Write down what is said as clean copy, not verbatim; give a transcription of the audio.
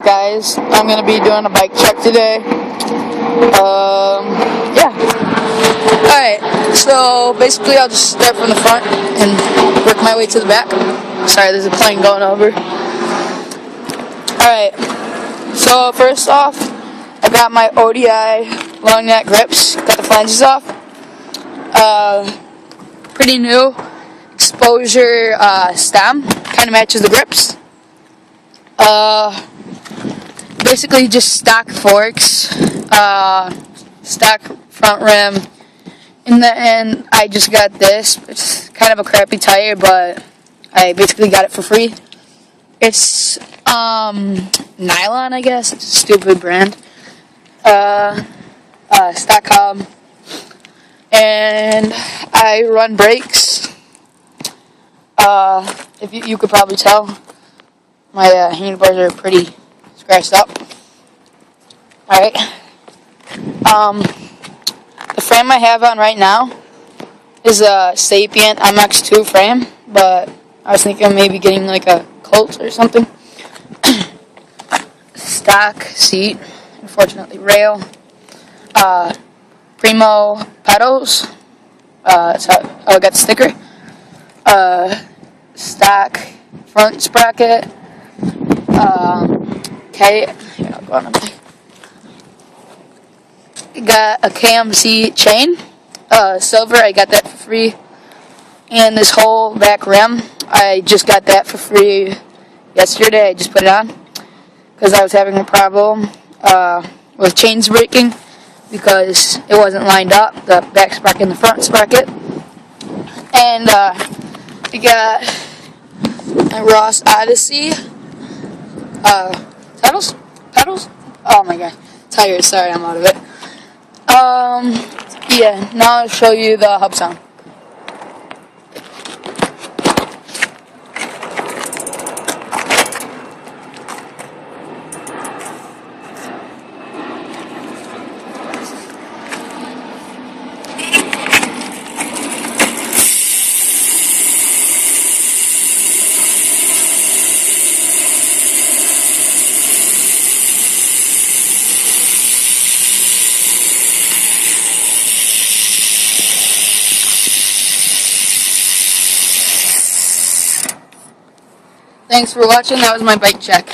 Guys, I'm gonna be doing a bike check today. Yeah. Alright, so basically I'll just start from the front and work my way to the back. Sorry, there's a plane going over. Alright, so first off, I got my ODI long neck grips, got the flanges off. Pretty new exposure stem, kind of matches the grips. Basically just stock forks, stock front rim. In the end, I just got this. It's kind of a crappy tire, but I basically got it for free. It's nylon, I guess. It's a stupid brand. Stock hub. And I run brakes. If you could probably tell, my handlebars are pretty scratched up. Alright. The frame I have on right now is a Sapient MX2 frame, but I was thinking of maybe getting like a Colt or something. Stock seat, unfortunately rail. Primo pedals. So I got the sticker. Stock front sprocket. Okay, here, I'll go on a bike. Got a KMC chain, silver. I got that for free. And this whole back rim, I just got that for free yesterday. I just put it on because I was having a problem with chains breaking because it wasn't lined up, the back sprocket and the front sprocket. And we got a Ross Odyssey pedals. Oh my god, tired. Sorry, I'm out of it. Yeah, now I'll show you the hub sound. Thanks for watching. That was my bike check.